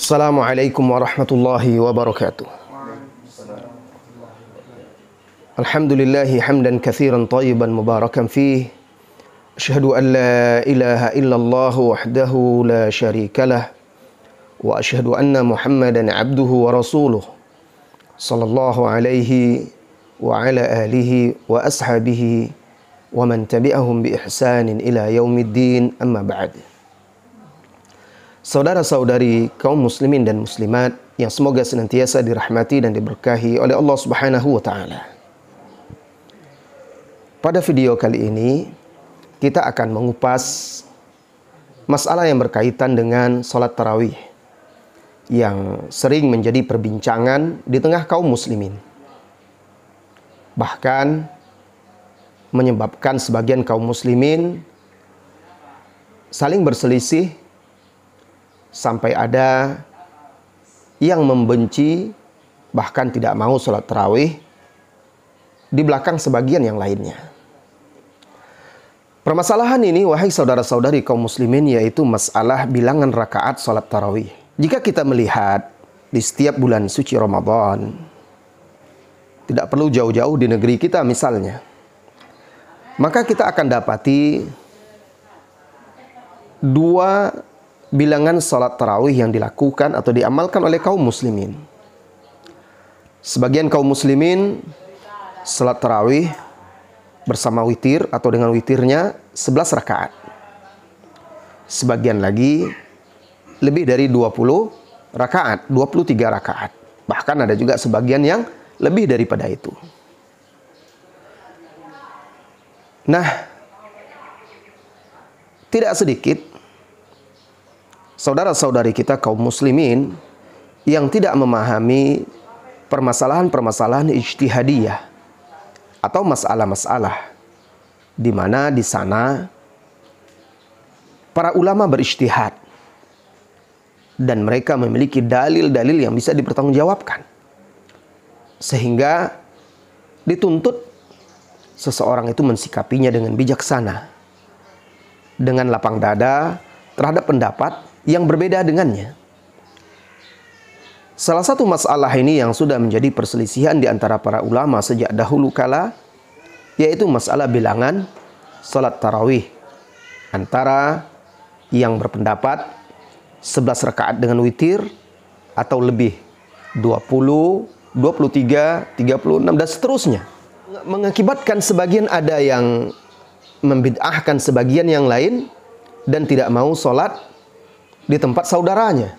Assalamualaikum warahmatullahi wabarakatuh. Alhamdulillahi hamdan katsiran thayyiban mubarakan fih. Asyhadu an la ilaha illallah wahdahu la syarikalah wa asyhadu anna Muhammadan abduhu wa rasuluh sallallahu alaihi wa ala alihi wa ashabihi wa man tabi'ahum bi ihsanin ila yaumiddin, amma ba'd. Saudara-saudari kaum muslimin dan muslimat yang semoga senantiasa dirahmati dan diberkahi oleh Allah Subhanahu wa taala. Pada video kali ini kita akan mengupas masalah yang berkaitan dengan salat tarawih yang sering menjadi perbincangan di tengah kaum muslimin. Bahkan menyebabkan sebagian kaum muslimin saling berselisih sampai ada yang membenci, bahkan tidak mau sholat tarawih di belakang sebagian yang lainnya. Permasalahan ini, wahai saudara-saudari kaum muslimin, yaitu masalah bilangan rakaat sholat tarawih. Jika kita melihat di setiap bulan suci Ramadan, tidak perlu jauh-jauh di negeri kita misalnya, maka kita akan dapati dua bilangan salat tarawih yang dilakukan atau diamalkan oleh kaum muslimin. Sebagian kaum muslimin salat tarawih bersama witir atau dengan witirnya 11 rakaat. Sebagian lagi lebih dari 20 rakaat, 23 rakaat. Bahkan ada juga sebagian yang lebih daripada itu. Nah, tidak sedikit saudara-saudari kita kaum muslimin yang tidak memahami permasalahan-permasalahan ijtihadiyah atau masalah-masalah di mana di sana para ulama berijtihad dan mereka memiliki dalil-dalil yang bisa dipertanggungjawabkan, sehingga dituntut seseorang itu mensikapinya dengan bijaksana, dengan lapang dada terhadap pendapat yang berbeda dengannya. Salah satu masalah ini yang sudah menjadi perselisihan di antara para ulama sejak dahulu kala, yaitu masalah bilangan salat tarawih antara yang berpendapat 11 rakaat dengan witir atau lebih, 20, 23, 36 dan seterusnya. Mengakibatkan sebagian ada yang membid'ahkan sebagian yang lain dan tidak mau sholat di tempat saudaranya.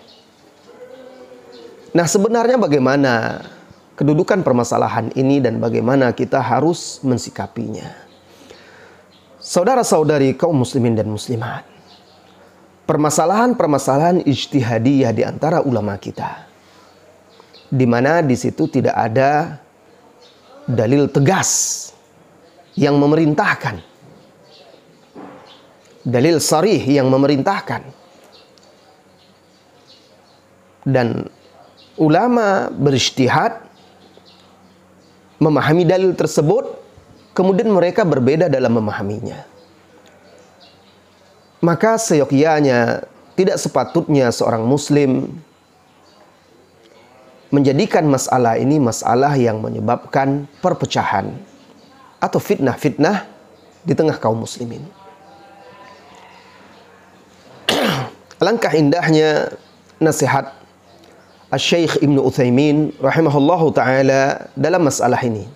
Nah, sebenarnya bagaimana kedudukan permasalahan ini dan bagaimana kita harus mensikapinya? Saudara-saudari kaum muslimin dan muslimat, permasalahan-permasalahan ijtihadiyah di antara ulama kita, di mana di situ tidak ada dalil tegas yang memerintahkan, dalil sarih yang memerintahkan, dan ulama berijtihad memahami dalil tersebut, kemudian mereka berbeda dalam memahaminya. Maka seyogyanya tidak sepatutnya seorang muslim menjadikan masalah ini masalah yang menyebabkan perpecahan atau fitnah-fitnah di tengah kaum muslimin. Alangkah indahnya nasihat Asy-Syaikh Ibnu Utsaimin rahimahullahu taala dalam masalah ini.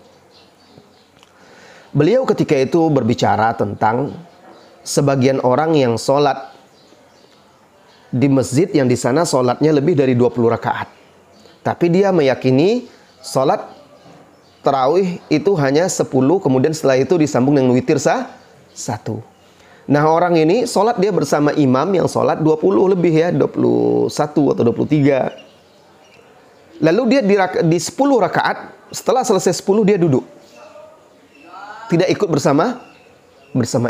Beliau ketika itu berbicara tentang sebagian orang yang sholat di masjid yang di sana sholatnya lebih dari 20 rakaat. Tapi dia meyakini sholat tarawih itu hanya 10, kemudian setelah itu disambung dengan witir satu. Nah, orang ini sholat dia bersama imam yang sholat 20 lebih ya, 21 atau 23. Lalu dia di 10 rakaat, setelah selesai 10 dia duduk. Tidak ikut bersama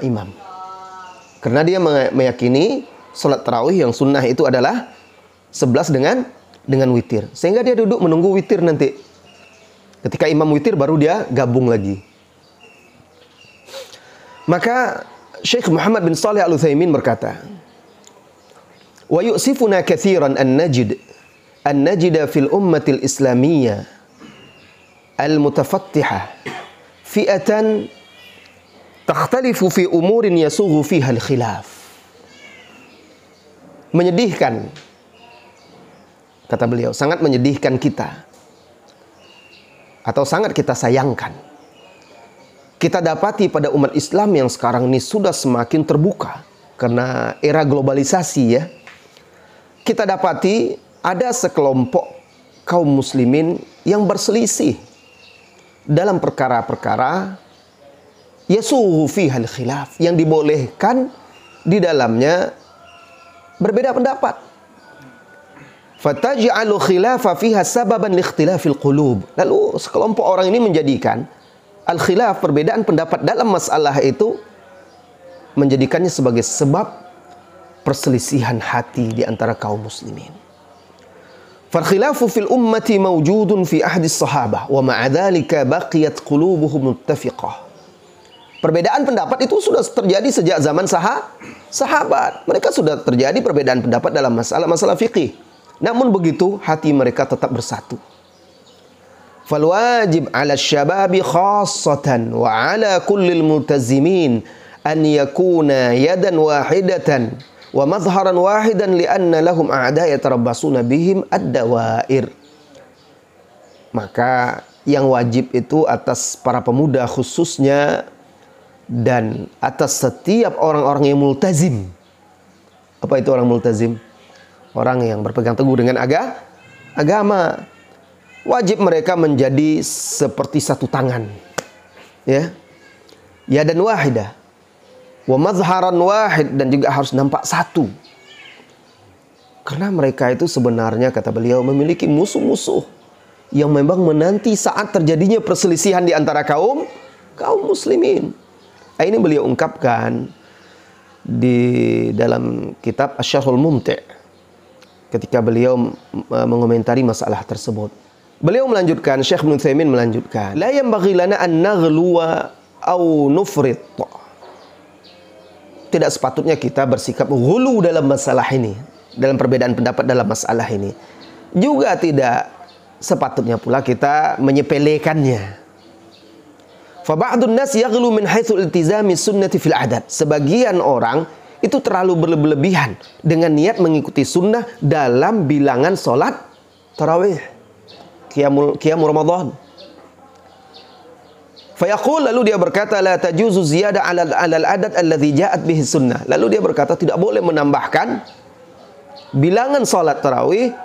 imam. Karena dia meyakini sholat tarawih yang sunnah itu adalah 11 dengan witir. Sehingga dia duduk menunggu witir nanti. Ketika imam witir baru dia gabung lagi. Maka Syekh Muhammad bin Shalih Al-Utsaimin berkata, "Wa yu'sifuna katsiran an najid an najida fil ummatil islamiyah al-mutafattihah fi'atan takhtalifu fi umurin yasughu fiha al-khilaf. Menyedihkan, kata beliau, sangat menyedihkan kita, atau sangat kita sayangkan, kita dapati pada umat Islam yang sekarang ini sudah semakin terbuka karena era globalisasi ya. Kita dapati ada sekelompok kaum muslimin yang berselisih dalam perkara-perkara yasughu fihal khilaf, yang dibolehkan di dalamnya berbeda pendapat. Fataj'alu khilafa fiha sababan liikhtilafil qulub. Lalu sekelompok orang ini menjadikan al-khilaf, perbedaan pendapat dalam masalah itu, menjadikannya sebagai sebab perselisihan hati di antara kaum muslimin. Fal khilafu fil ummati mawjudun fi ahdi sahabah wa ma'a dhalika baqiyat qulubuhum muttafiqah. Perbedaan pendapat itu sudah terjadi sejak zaman sahabat. Mereka sudah terjadi perbedaan pendapat dalam masalah-masalah fikih. Namun begitu hati mereka tetap bersatu. Fal wajib 'ala asy-syababi khassatan wa 'ala kullil multazimin an yakuna yadan wahidatan wa mazharan wahidan li'anna lahum a'da yatarabbasuna bihim ad-dawair. Maka yang wajib itu atas para pemuda khususnya dan atas setiap orang-orang yang multazim. Apa itu orang multazim? Orang yang berpegang teguh dengan agama. Wajib mereka menjadi seperti satu tangan. Ya. Yadan wahidah. Wa mazharan wahid, dan juga harus nampak satu. Karena mereka itu sebenarnya, kata beliau, memiliki musuh-musuh yang memang menanti saat terjadinya perselisihan di antara kaum muslimin. Ini beliau ungkapkan di dalam kitab Asy-Syarhul Mumti' ketika beliau mengomentari masalah tersebut. Beliau melanjutkan, Syekh Ibnu Utsaimin melanjutkan, la yanbaghi lana an naghluwa au nufrit. Tidak sepatutnya kita bersikap ghulu dalam masalah ini, dalam perbedaan pendapat dalam masalah ini. Juga tidak sepatutnya pula kita menyepelekannya. Fa ba'dun nas yaghlu min haitsu iltizami sunnati fil adat. Sebagian orang itu terlalu berlebihan dengan niat mengikuti sunnah dalam bilangan salat tarawih, qiyamul Ramadan. Fayaqul, lalu dia berkata, la tajuzu ziyada 'alal adat alladhi ja'at bihi sunnah. Lalu dia berkata tidak boleh menambahkan bilangan salat tarawih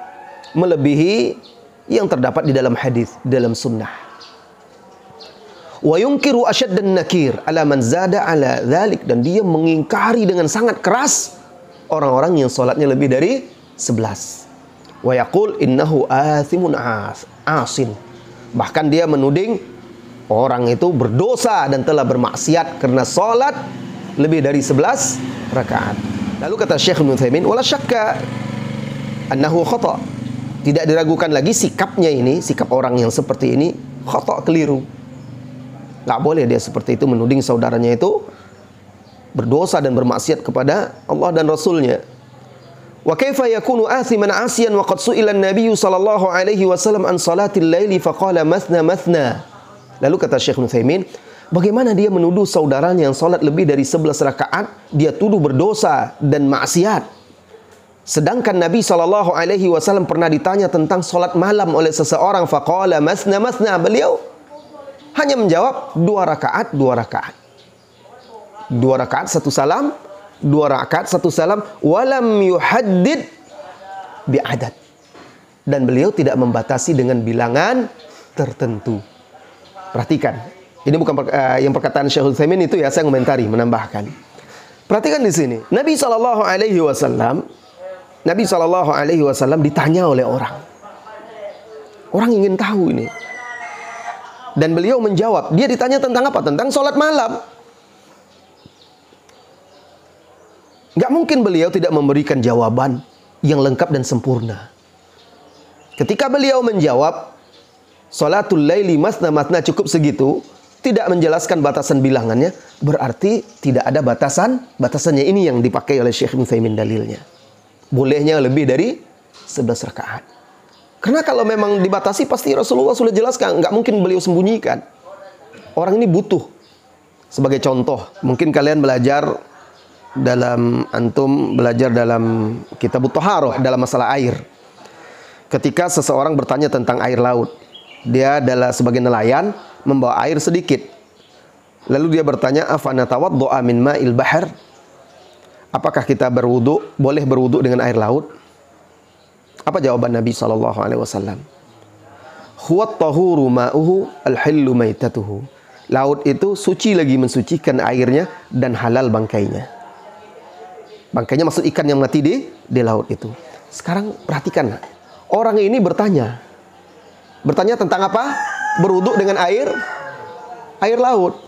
melebihi yang terdapat di dalam hadis, di dalam sunnah. Wa yunkiru ashaddan nakir ala man zada ala dzalik, dan dia mengingkari dengan sangat keras orang-orang yang salatnya lebih dari 11. Wa yaqul innahu athimun asin. Bahkan dia menuding orang itu berdosa dan telah bermaksiat karena salat lebih dari 11 rakaat. Lalu kata Syekh Ibnu Utsaimin, wala syakka annahu khata'. Tidak diragukan lagi sikapnya ini, sikap orang yang seperti ini khata', keliru. Enggak boleh dia seperti itu menuding saudaranya itu berdosa dan bermaksiat kepada Allah dan Rasulnya. Wa kaifa yakunu athiman 'asiyan wa qad su'ila an-nabiy sallallahu alaihi wasallam an salatil laili faqala mathna mathna. Lalu kata Syekh Utsaimin, bagaimana dia menuduh saudaranya yang salat lebih dari 11 rakaat, dia tuduh berdosa dan maksiat. Sedangkan Nabi SAW pernah ditanya tentang salat malam oleh seseorang, faqala masna masna. Beliau hanya menjawab 2 rakaat, 2 rakaat. 2 rakaat 1 salam, 2 rakaat 1 salam, walam yuhaddid bi'adad. Dan beliau tidak membatasi dengan bilangan tertentu. Perhatikan, ini bukan yang perkataan Syekh Utsaimin itu ya, saya komentari, menambahkan. Perhatikan di sini, Nabi SAW ditanya oleh orang. Orang ingin tahu ini. Dan beliau menjawab, dia ditanya tentang apa? Tentang sholat malam. Gak mungkin beliau tidak memberikan jawaban yang lengkap dan sempurna. Ketika beliau menjawab, Salatul laili masna masna, cukup segitu, tidak menjelaskan batasan bilangannya, berarti tidak ada batasannya. Ini yang dipakai oleh Syekh Ibnu Utsaimin dalilnya. Bolehnya lebih dari 11 rakaat. Karena kalau memang dibatasi pasti Rasulullah sudah jelaskan, nggak mungkin beliau sembunyikan. Orang ini butuh. Sebagai contoh, mungkin kalian belajar dalam kitab Thaharah dalam masalah air. Ketika seseorang bertanya tentang air laut, dia adalah sebagai nelayan membawa air sedikit. Lalu dia bertanya, afana tawaddu'a min ma'il bahr? Apakah kita boleh berwudu dengan air laut? Apa jawaban Nabi SAW? Huwa tahuru ma'uhu al-hillu maitatuhu. Laut itu suci lagi mensucikan airnya dan halal bangkainya. Bangkainya maksud ikan yang mati di laut itu. Sekarang perhatikan, orang ini bertanya tentang apa? Berwudu dengan air laut.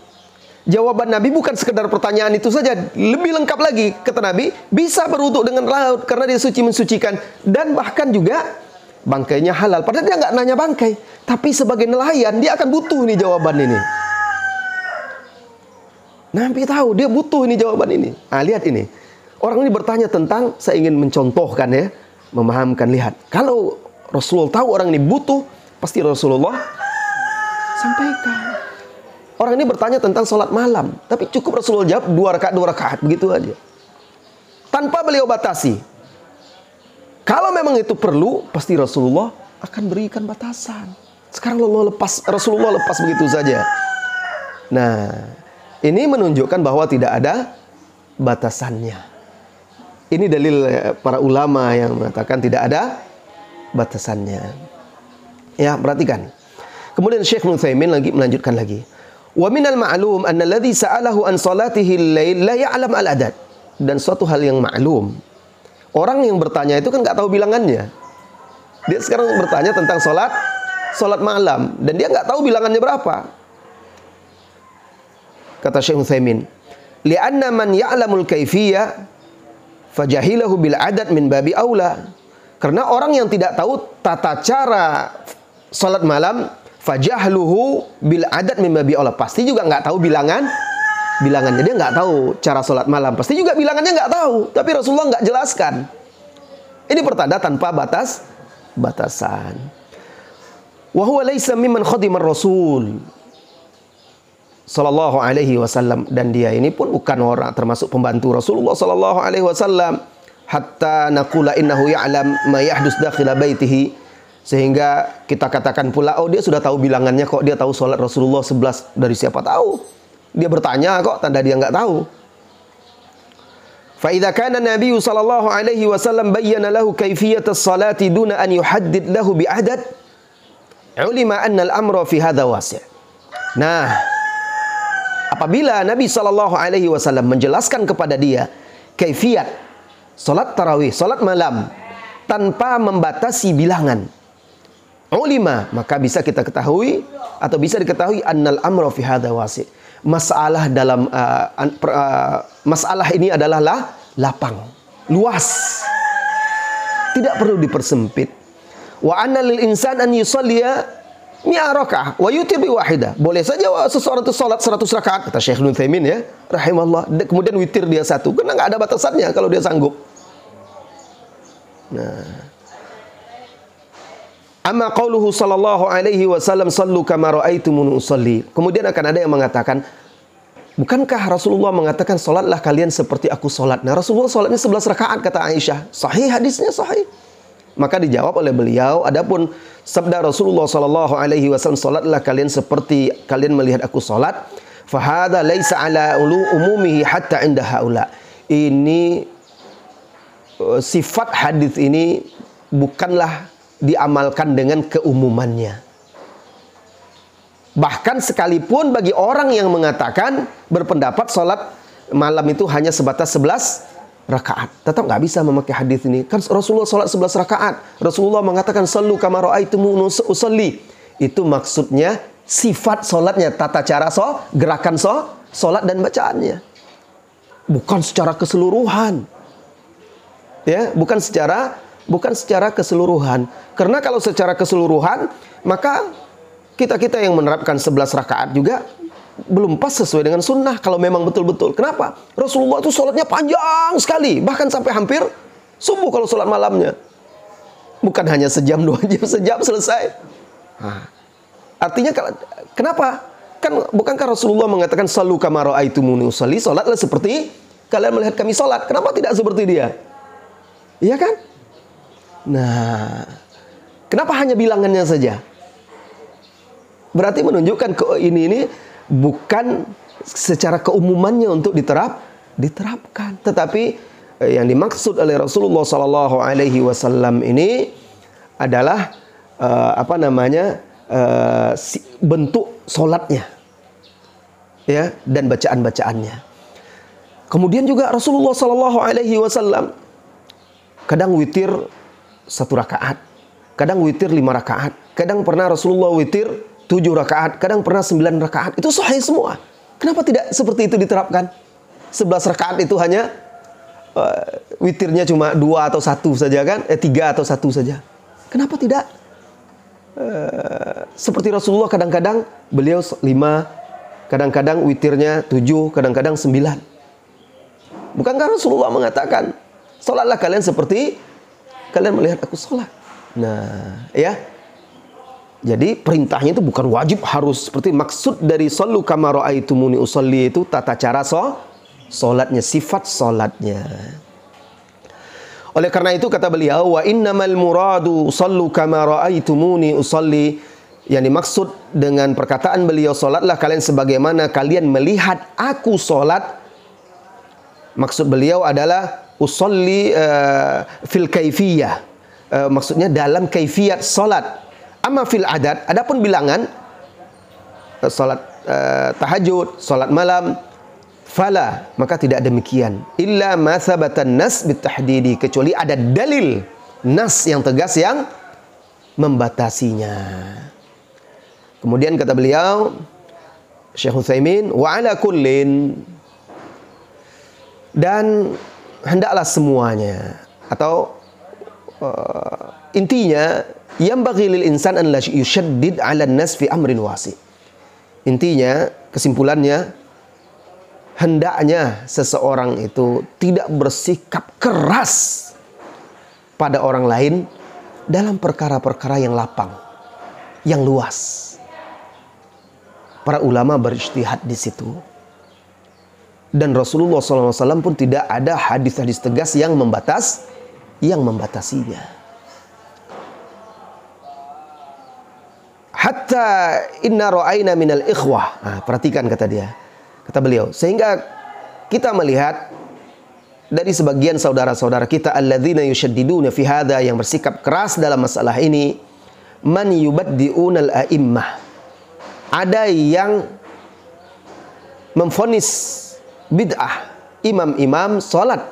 Jawaban Nabi bukan sekedar pertanyaan itu saja, lebih lengkap lagi. Kata Nabi, bisa berwudu dengan laut karena dia suci mensucikan, dan bahkan juga bangkainya halal. Padahal dia nggak nanya bangkai, tapi sebagai nelayan dia akan butuh nih jawaban ini. Nabi tahu dia butuh ini jawaban ini. Lihat ini, orang ini bertanya tentang, saya ingin mencontohkan ya, memahamkan. Lihat, kalau Rasulullah tahu orang ini butuh, pasti Rasulullah sampaikan. Orang ini bertanya tentang sholat malam, tapi cukup Rasulullah jawab 2 rakaat, begitu aja. Tanpa beliau batasi. Kalau memang itu perlu, pasti Rasulullah akan berikan batasan. Sekarang Rasulullah lepas begitu saja. Nah, ini menunjukkan bahwa tidak ada batasannya. Ini dalil para ulama yang mengatakan tidak ada batasannya. Ya, perhatikan. Kemudian Syekh Ibnu Utsaimin melanjutkan lagi. Wa minal ma'lum anna alladhi sa'alahu an salatihi al-lail la ya'lam al-adad. Dan suatu hal yang maklum, orang yang bertanya itu kan nggak tahu bilangannya. Dia sekarang bertanya tentang salat malam dan dia nggak tahu bilangannya berapa. Kata Syekh Utsaimin, li'anna man ya'lamul kaifiyah fajahilahu bil adad min babi aula. Karena orang yang tidak tahu tata cara salat malam, fajahluhu bil adad min babi aula, pasti juga nggak tahu bilangannya. Dia nggak tahu cara salat malam, pasti juga bilangannya nggak tahu. Tapi Rasulullah nggak jelaskan. Ini pertanda tanpa batasan. Wa huwa laisa mimman khadimar Rasul sallallahu alaihi wasallam, dan dia ini pun bukan orang termasuk pembantu Rasulullah sallallahu alaihi wasallam, hatta naqula innahu ya'lam ma yahdus dakhila baitihi, sehingga kita katakan pula, oh dia sudah tahu bilangannya kok, dia tahu salat Rasulullah 11. Dari siapa tahu? Dia bertanya kok, tanda dia nggak tahu. Fa idza kana Nabi sallallahu alaihi wasallam bayyana lahu kaifiyatas salati duna an yuhaddid lahu bi adad, ulima anna al-amra fi hadha wasi'. Nah, apabila Nabi sallallahu alaihi wasallam menjelaskan kepada dia kaifiyat salat tarawih, salat malam tanpa membatasi bilangan, ulima, maka bisa kita ketahui atau bisa diketahui annal amra fi hadha wasi'. Masalah dalam masalah ini adalah lapang, luas, tidak perlu dipersempit. Wa anna lil insan an yusalliya mi'a raka'ah wa yutir bi wahidah. Boleh saja seseorang itu salat 100 rakaat, kata Syekh Ibnu Utsaimin ya, rahimahullah, kemudian witir dia 1, karena enggak ada batasannya kalau dia sanggup. Nah, amma qauluhu sallallahu alaihi wasallam sallu kama ra'aitumuni usalli. Kemudian akan ada yang mengatakan, bukankah Rasulullah mengatakan salatlah kalian seperti aku salat? Nah, Rasulullah salatnya 11 rakaat kata Aisyah. Sahih, hadisnya sahih. Maka dijawab oleh beliau, adapun sabda Rasulullah sallallahu alaihi wasallam, salatlah kalian seperti kalian melihat aku salat, fa hadza laisa ala umumihi hatta inda haula. Ini sifat hadis ini bukanlah diamalkan dengan keumumannya. Bahkan sekalipun bagi orang yang mengatakan, berpendapat salat malam itu hanya sebatas 11 rakaat, tetap nggak bisa memakai hadis ini. Kan Rasulullah salat 11 rakaat. Rasulullah mengatakan sallu kama ra'aitumuni usalli. Itu maksudnya sifat salatnya, tata cara gerakan salat dan bacaannya. Bukan secara keseluruhan. Ya, bukan secara keseluruhan. Karena kalau secara keseluruhan, maka kita yang menerapkan 11 rakaat juga belum pas sesuai dengan sunnah kalau memang betul-betul. Kenapa? Rasulullah itu sholatnya panjang sekali, bahkan sampai hampir subuh kalau sholat malamnya. Bukan hanya sejam, 2 jam, sejam selesai. Nah, artinya kenapa? Kan bukankah Rasulullah mengatakan sallu kama ra'aitumuni usolli, salatlah seperti kalian melihat kami salat. Kenapa tidak seperti dia? Iya kan? Nah, kenapa hanya bilangannya saja? Berarti menunjukkan ini bukan secara keumumannya untuk diterapkan, tetapi yang dimaksud oleh Rasulullah Sallallahu Alaihi Wasallam ini adalah bentuk solatnya, ya, dan bacaan-bacaannya. Kemudian juga Rasulullah Sallallahu Alaihi Wasallam kadang witir 1 rakaat, kadang witir 5 rakaat, kadang pernah Rasulullah witir 7 rakaat, kadang pernah 9 rakaat. Itu sahih semua. Kenapa tidak seperti itu diterapkan? 11 rakaat itu hanya witirnya cuma 2 atau 1 saja kan? 3 atau 1 saja. Kenapa tidak? Seperti Rasulullah kadang-kadang beliau 5, kadang-kadang witirnya 7, kadang-kadang 9. Bukankah Rasulullah mengatakan, "Salatlah kalian seperti kalian melihat aku salat." Nah, ya. Jadi perintahnya itu bukan wajib harus seperti maksud dari sallu kama ra'aitumuni usolli itu tata cara salatnya, sifat salatnya. Oleh karena itu kata beliau, wa innamal muradu sallu kama ra'aitumuni usolli, yang dimaksud dengan perkataan beliau salatlah kalian sebagaimana kalian melihat aku salat, maksud beliau adalah usolli fil kaifiyah, maksudnya dalam kaifiat salat. Amma fil adad, adapun bilangan salat tahajud, salat malam, fala, maka tidak demikian. Illa ma thabatan nas bitahdidi, kecuali ada dalil nas yang tegas yang membatasinya. Kemudian kata beliau Syekh Utsaimin, wa ala kullin, dan hendaklah semuanya, atau intinya yambaghi lil insan an la yushaddid 'ala an-nas fi amrin wasi. Intinya, kesimpulannya, hendaknya seseorang itu tidak bersikap keras pada orang lain dalam perkara-perkara yang lapang, yang luas. Para ulama berijtihad di situ. Dan Rasulullah SAW pun tidak ada hadis-hadis tegas yang membatasinya. Hatta inna ra'ayna minal ikhwah. Nah, perhatikan kata dia. Kata beliau, sehingga kita melihat dari sebagian saudara-saudara kita alladzina yushaddiduna fi hadza, yang bersikap keras dalam masalah ini, man yubaddi'unal a'immah. Ada yang memvonis bid'ah imam-imam salat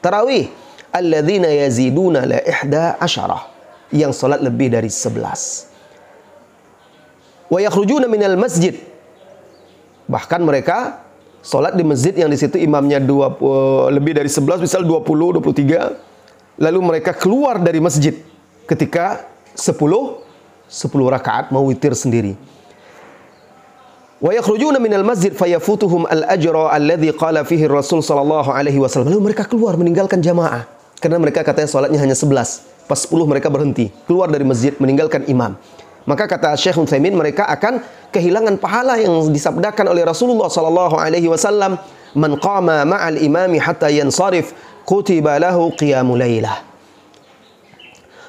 tarawih, alladzina yaziduna la 11, yang salat lebih dari 11. Wa yakhrujuna minal masjid, bahkan mereka sholat di masjid yang di situ imamnya lebih dari 11, misal 20, 23. Lalu mereka keluar dari masjid ketika 10 rakaat mau witir sendiri. Wa yakhrujuna minal masjid fayafutuhum al-ajra alladhi qala fihi Rasul sallallahu alaihi wasallam. Lalu mereka keluar meninggalkan jamaah karena mereka katanya sholatnya hanya 11. Pas 10 mereka berhenti, keluar dari masjid meninggalkan imam. Maka kata Syekh Utsaimin, mereka akan kehilangan pahala yang disabdakan oleh Rasulullah sallallahu alaihi wasallam, man qama ma'al imami hatta yansarif kutiba lahu qiyamul lailah.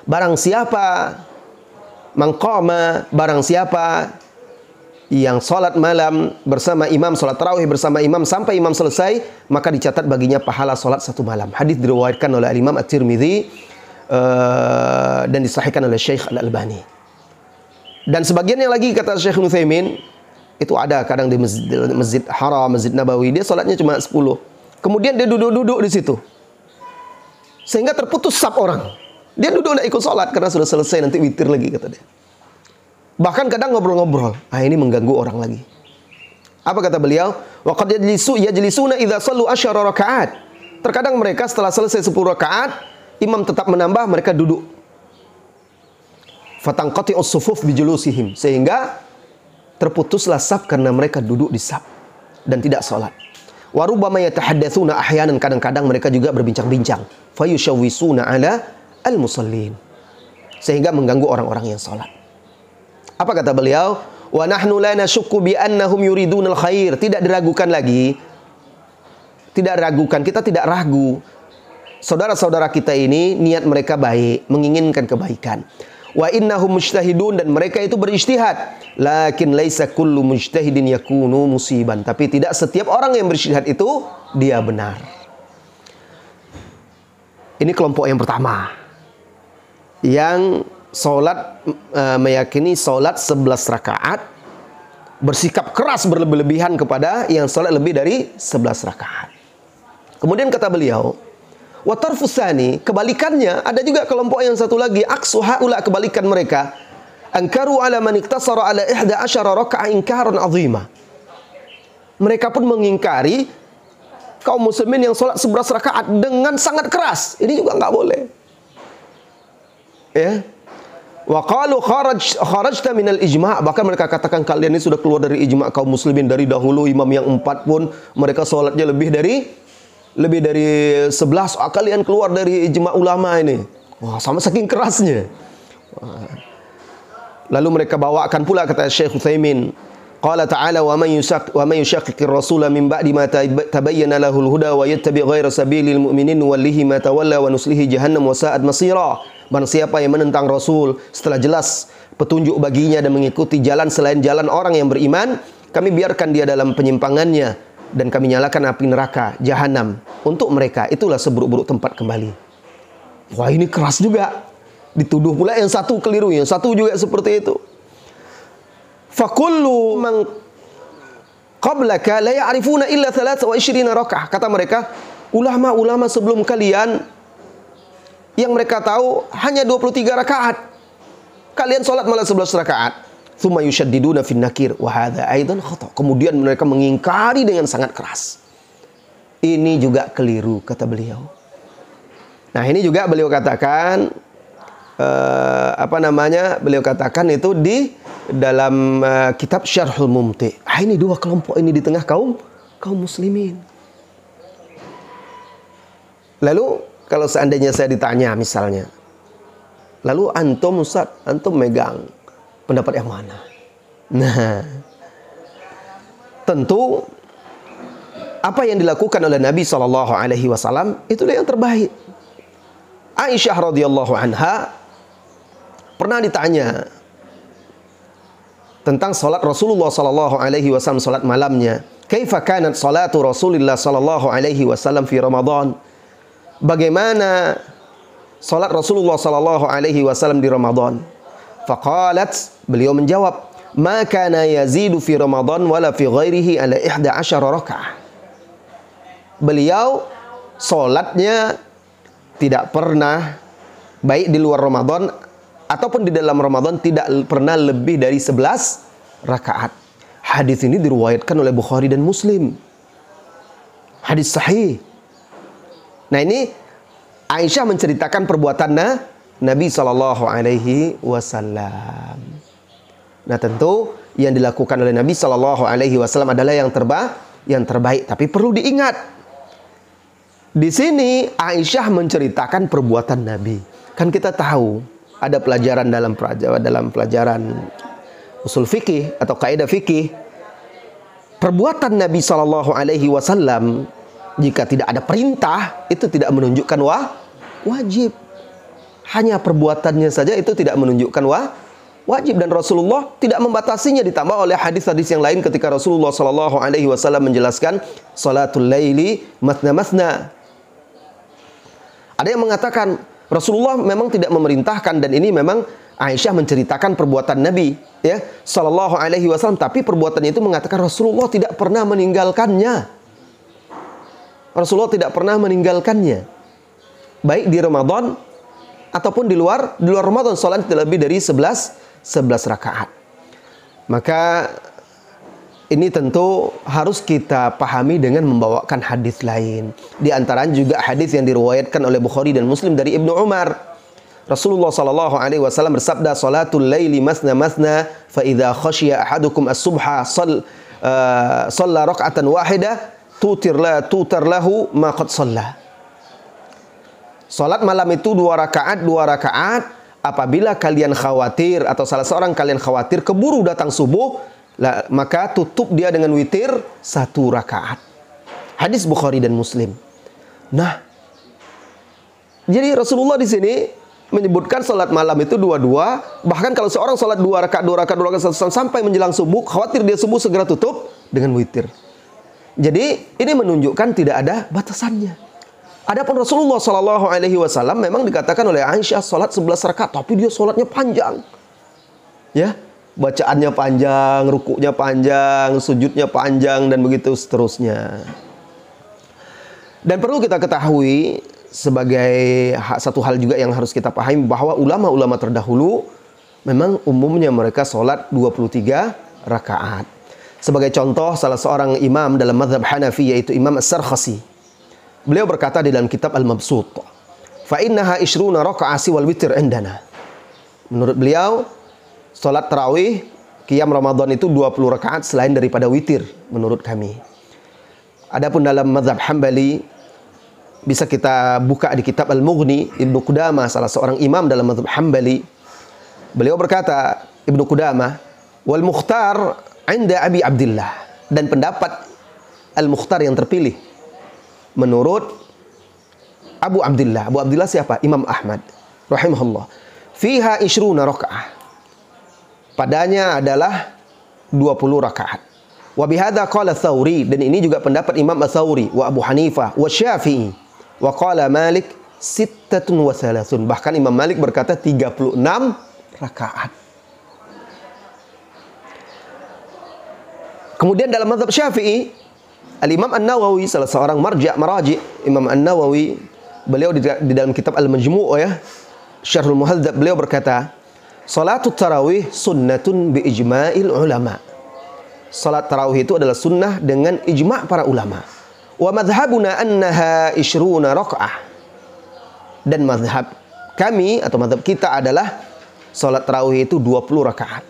Barang siapa yang salat malam bersama imam, salat tarawih bersama imam sampai imam selesai, maka dicatat baginya pahala salat 1 malam. Hadis diriwayatkan oleh Imam At-Tirmidzi dan disahihkan oleh Syekh Al-Albani. Dan sebagian yang lagi kata Syekh Utsaimin, itu ada kadang di Masjid Haram, Masjid Nabawi, dia salatnya cuma 10. Kemudian dia duduk-duduk di situ. Sehingga terputus saf orang. Dia duduk nak ikut salat karena sudah selesai, nanti witir lagi kata dia. Bahkan kadang ngobrol-ngobrol. Ini mengganggu orang lagi. Apa kata beliau? Wa qad yajlisuna idza sallu 10 rakaat. Terkadang mereka setelah selesai 10 rakaat, imam tetap menambah, mereka duduk. Fatangqati'us sufuf bijulusihim, sehingga terputuslah saf karena mereka duduk di saf dan tidak salat. Wa rubbama yatahaddatsuna ahyanan, kadang-kadang mereka juga berbincang-bincang. Fayushawwisuna ala al-musallin. sehingga mengganggu orang-orang yang sholat. Apa kata beliau? Wa nahnu la nashukku bi annahum yuridunal khair. Tidak diragukan lagi. Tidak ragukan, kita tidak ragu. Saudara-saudara kita ini niat mereka baik, menginginkan kebaikan. Wa innahum mujtahidun, dan mereka itu berijtihad. Lakin laisa kullu mujtahidin yakunu musiban. Tapi tidak setiap orang yang berijtihad itu dia benar. Ini kelompok yang pertama. Yang sholat, meyakini sholat 11 rakaat, bersikap keras berlebihan kepada yang sholat lebih dari 11 rakaat. Kemudian kata beliau, wa tarfusani, kebalikannya, ada juga kelompok yang satu lagi, aksu haula, kebalikan mereka, ankaru ala man iktasara ala 11 raka'ah inkaran azima. Mereka pun mengingkari kaum muslimin yang sholat 11 rakaat dengan sangat keras. Ini juga nggak boleh. Ya. Wa qalu kharajta minal ijma', bahkan mereka katakan kalian ini sudah keluar dari ijma' kaum muslimin. Dari dahulu imam yang 4 pun mereka sholatnya lebih dari 11. Kalian keluar dari ijma' ulama ini. Wah, sama saking kerasnya. Lalu mereka bawakan pula kata Syekh Utsaimin, qala ta'ala wa man yushaqiqir rasula min ba'di ma tabayyana lahul huda wa yattabi' ghayra sabilil mu'minin nuwallihi ma tawalla wa nuslihi jahannam wa sa'at masira. Barang siapa yang menentang Rasul setelah jelas petunjuk baginya dan mengikuti jalan selain jalan orang yang beriman, kami biarkan dia dalam penyimpangannya dan kami nyalakan api neraka jahanam untuk mereka, itulah seburuk-buruk tempat kembali. Wah, ini keras juga. Dituduh pula yang satu keliru, yang satu juga seperti itu. Fakullu man qablaka la ya'rifuna illa 23 rakaah. Kata mereka, ulama-ulama sebelum kalian yang mereka tahu hanya 23 rakaat. Kalian sholat malah 11 rakaat. Tsumma yushaddiduna fin nakir wa hadza aidan khata. Kemudian mereka mengingkari dengan sangat keras. Ini juga keliru kata beliau. Nah, ini juga beliau katakan beliau katakan itu di dalam kitab Syarhul Mumti'. Ini dua kelompok ini di tengah kaum muslimin. Lalu kalau seandainya saya ditanya misalnya, lalu antum Ustaz, antum megang pendapat yang mana? Nah, tentu apa yang dilakukan oleh Nabi SAW itulah yang terbaik. Aisyah radhiyallahu anha pernah ditanya tentang salat Rasulullah SAW, salat malamnya. Kaifa kanat salatu Rasulullah SAW fi Ramadan? Bagaimana salat Rasulullah SAW di Ramadan? Faqalat, beliau menjawab, ma kana yazidu fi Ramadan wala fi ghairihi ala 11 rakaah. Beliau salatnya tidak pernah, baik di luar Ramadan ataupun di dalam Ramadan, tidak pernah lebih dari 11 rakaat. Hadis ini diriwayatkan oleh Bukhari dan Muslim. Hadis sahih. Nah, ini Aisyah menceritakan perbuatan Nabi SAW. Nah, tentu yang dilakukan oleh Nabi SAW adalah yang terbaik. Tapi perlu diingat, di sini Aisyah menceritakan perbuatan Nabi. Kan kita tahu ada pelajaran dalam pelajaran usul fikih atau kaidah fikih. Perbuatan Nabi SAW jika tidak ada perintah, itu tidak menunjukkan wajib. Hanya perbuatannya saja itu tidak menunjukkan wajib, dan Rasulullah tidak membatasinya. Ditambah oleh hadis-hadis yang lain ketika Rasulullah SAW menjelaskan salatul laili mathna. Ada yang mengatakan Rasulullah memang tidak memerintahkan, dan ini memang Aisyah menceritakan perbuatan Nabi, ya, SAW, tapi perbuatannya itu mengatakan Rasulullah tidak pernah meninggalkannya. Rasulullah tidak pernah meninggalkannya, baik di Ramadan ataupun di luar Ramadan. Salat tidak lebih dari 11 rakaat. Maka ini tentu harus kita pahami dengan membawakan hadis lain. Di antaranya juga hadis yang diriwayatkan oleh Bukhari dan Muslim dari Ibnu Umar. Rasulullah SAW bersabda, salatul laili masna masna, fa idza khashiya ahadukum as-subha shalla rak'atan wahidah tutir lahu ma qad shalla. Salat malam itu 2 rakaat. apabila kalian khawatir atau salah seorang kalian khawatir keburu datang subuh, maka tutup dia dengan witir 1 rakaat. Hadis Bukhari dan Muslim. Nah, jadi Rasulullah di sini menyebutkan salat malam itu 2-2. Bahkan kalau seorang salat 2 rakaat sampai menjelang subuh, khawatir dia subuh, segera tutup dengan witir. Jadi ini menunjukkan tidak ada batasannya. Adapun Rasulullah Shallallahu Alaihi Wasallam memang dikatakan oleh Aisyah salat 11 rakaat, tapi dia salatnya panjang, ya, bacaannya panjang, rukuknya panjang, sujudnya panjang, dan begitu seterusnya. Dan perlu kita ketahui sebagai satu hal juga yang harus kita pahami bahwa ulama-ulama terdahulu memang umumnya mereka salat 23 rakaat. Sebagai contoh, salah seorang imam dalam mazhab Hanafi yaitu Imam As-Sarkhasi. Beliau berkata di dalam kitab Al-Mabsut, "Fa innaha ishruna raka'ah wal witr indana." Menurut beliau, salat tarawih qiyam Ramadan itu 20 rakaat selain daripada witir menurut kami. Adapun dalam mazhab Hambali, bisa kita buka di kitab Al-Mughni, Ibnu Qudamah salah seorang imam dalam mazhab Hambali. Beliau berkata, Ibnu Qudamah, "Wal mukhtar 'inda Abi Abdullah." Dan pendapat Al-Mukhtar yang terpilih menurut Abu Abdullah. Abu Abdullah siapa? Imam Ahmad rahimahullah. Fiha ishruna raka'ah. Padanya adalah 20 rakaat. Wa bihadza qala Tsauri, dan ini juga pendapat Imam Ats-Tsauri wa Abu Hanifah wa Syafi'i. Wa qala Malik 36. Bahkan Imam Malik berkata 36 rakaat. Kemudian dalam mazhab Syafi'i, Al-Imam An-Nawawi, salah seorang maraji, Imam An-Nawawi, beliau di dalam kitab Al-Majmu', ya, Syarhul Muhadzab, beliau berkata, "Salatut tarawih sunnatun bi ijma'il ulama." Salat tarawih itu adalah sunnah dengan ijma' para ulama. Wa madhhabuna annaha ishruna raka'ah. Dan mazhab kami atau mazhab kita adalah salat tarawih itu 20 rakaat.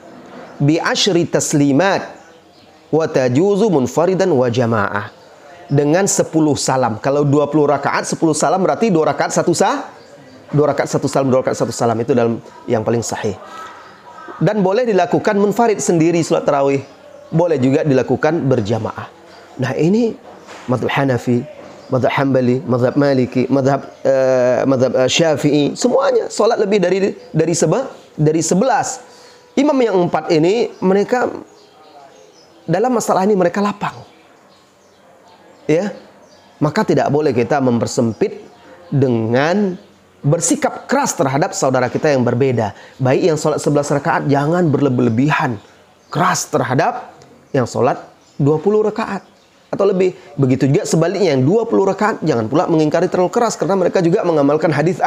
Bi asyri taslimat wa tajuzu munfaridan wa jamaah. Dengan 10 salam. Kalau 20 rakaat 10 salam berarti 2 rakaat 1 salam. 2 rakaat 1 salam, 2 rakaat 1 salam, itu dalam yang paling sahih. Dan boleh dilakukan munfarid sendiri salat tarawih. Boleh juga dilakukan berjamaah. Nah, ini mazhab Hanafi, mazhab Hambali, mazhab Maliki, mazhab Syafi'i, semuanya salat lebih dari 11. Imam yang 4 ini mereka dalam masalah ini mereka lapang. Ya. Maka tidak boleh kita mempersempit dengan bersikap keras terhadap saudara kita yang berbeda. Baik yang sholat 11 rakaat, jangan berlebihan keras terhadap yang sholat 20 rakaat atau lebih. Begitu juga sebaliknya, yang 20 rakaat jangan pula mengingkari terlalu keras, karena mereka juga mengamalkan hadis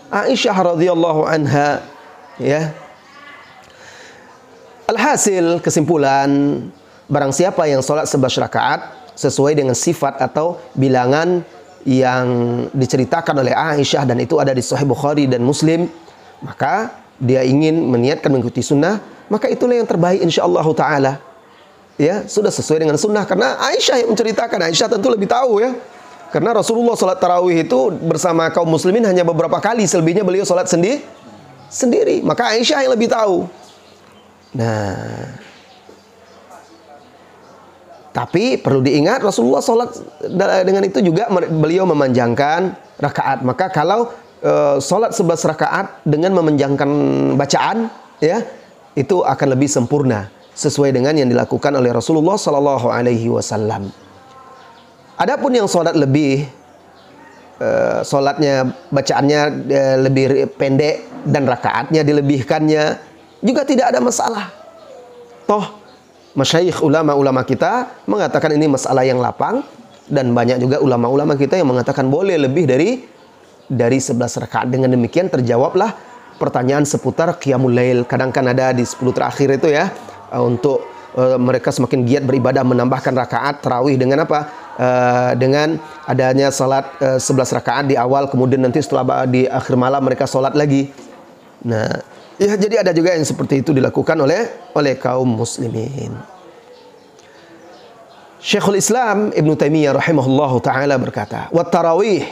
Aisyah radhiyallahu anha. Ya. Alhasil, kesimpulan, barang siapa yang sholat 11 rakaat sesuai dengan sifat atau bilangan yang diceritakan oleh Aisyah, dan itu ada di Sahih Bukhari dan Muslim, maka dia ingin meniatkan mengikuti sunnah, maka itulah yang terbaik insyaallah ta'ala. Ya, sudah sesuai dengan sunnah, karena Aisyah yang menceritakan. Aisyah tentu lebih tahu, ya, karena Rasulullah sholat tarawih itu bersama kaum muslimin hanya beberapa kali, selebihnya beliau sholat sendiri, maka Aisyah yang lebih tahu. Nah, tapi perlu diingat, Rasulullah sholat dengan itu juga beliau memanjangkan rakaat. Maka kalau sholat 11 rakaat dengan memanjangkan bacaan, ya, itu akan lebih sempurna sesuai dengan yang dilakukan oleh Rasulullah Sallallahu Alaihi Wasallam. Adapun yang sholat lebih, sholatnya bacaannya lebih pendek dan rakaatnya dilebihkannya, juga tidak ada masalah. Toh masyayikh ulama-ulama kita mengatakan ini masalah yang lapang, dan banyak juga ulama-ulama kita yang mengatakan boleh lebih dari 11 rakaat. Dengan demikian terjawablah pertanyaan seputar qiyamul lail. Kadang kan ada di 10 terakhir itu, ya, untuk mereka semakin giat beribadah, menambahkan rakaat tarawih dengan apa? Dengan adanya salat 11 rakaat di awal, kemudian nanti setelah di akhir malam mereka salat lagi. Nah, ya, jadi ada juga yang seperti itu dilakukan oleh kaum muslimin. Syekhul Islam Ibnu Taimiyah rahimahullahu taala berkata, "Wat tarawih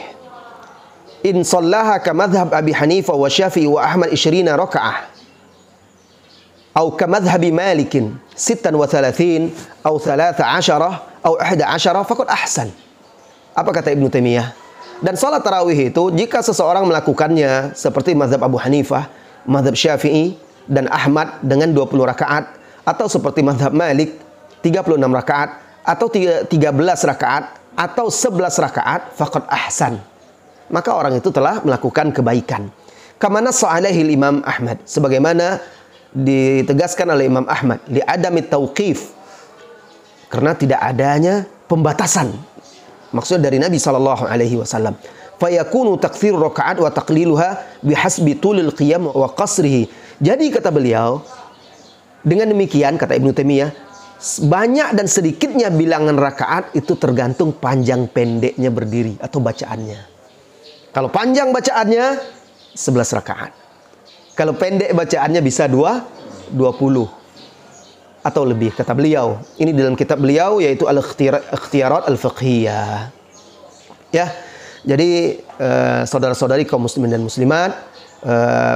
in sallaha ka madhhab Abi Hanifah wa Syafi'i wa Ahmad 20 raka'ah atau ka madhhabi Malikin 36 atau 13 atau 11 faqad ahsan. Apa kata Ibnu Taimiyah? Dan salat tarawih itu jika seseorang melakukannya seperti mazhab Abu Hanifah, mazhab Syafi'i dan Ahmad dengan 20 rakaat atau seperti mazhab Malik 36 rakaat atau 13 rakaat atau 11 rakaat faqad ahsan. Maka orang itu telah melakukan kebaikan. Kama nassa alaihi Imam Ahmad, sebagaimana ditegaskan oleh Imam Ahmad, li adami tauqif, karena tidak adanya pembatasan. Maksudnya dari Nabi sallallahu alaihi wasallam. Fa yakunu takthir rakaat wa taqliluha bihasbi tulil qiyam wa qasrihi. Jadi kata beliau, dengan demikian kata Ibnu Taimiyah, banyak dan sedikitnya bilangan rakaat itu tergantung panjang pendeknya berdiri atau bacaannya. Kalau panjang bacaannya 11 rakaat. Kalau pendek bacaannya bisa 20 atau lebih kata beliau. Ini dalam kitab beliau yaitu Al-Ikhtiyarat Al-Fiqhiyah. Ya. Jadi saudara-saudari kaum muslimin dan muslimat,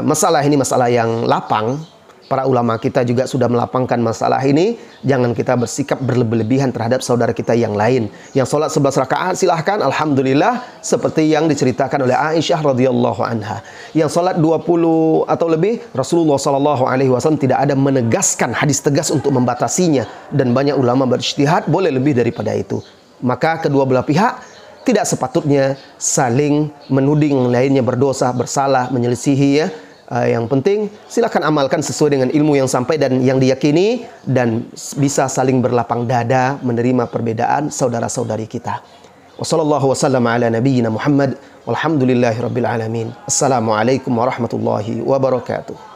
masalah ini masalah yang lapang. Para ulama kita juga sudah melapangkan masalah ini. Jangan kita bersikap berlebihan terhadap saudara kita yang lain. Yang sholat 11 rakaat silahkan, alhamdulillah, seperti yang diceritakan oleh Aisyah radhiyallahu anha. Yang sholat 20 atau lebih, Rasulullah SAW tidak ada menegaskan hadis tegas untuk membatasinya. Dan banyak ulama berijtihad boleh lebih daripada itu. Maka kedua belah pihak tidak sepatutnya saling menuding lainnya berdosa, bersalah, menyelisihi ya. Yang penting silakan amalkan sesuai dengan ilmu yang sampai dan yang diyakini, dan bisa saling berlapang dada menerima perbedaan saudara-saudari kita. Wassallallahu wasallam ala nabiyyina Muhammad walhamdulillahi rabbil alamin. Assalamualaikum warahmatullahi wabarakatuh.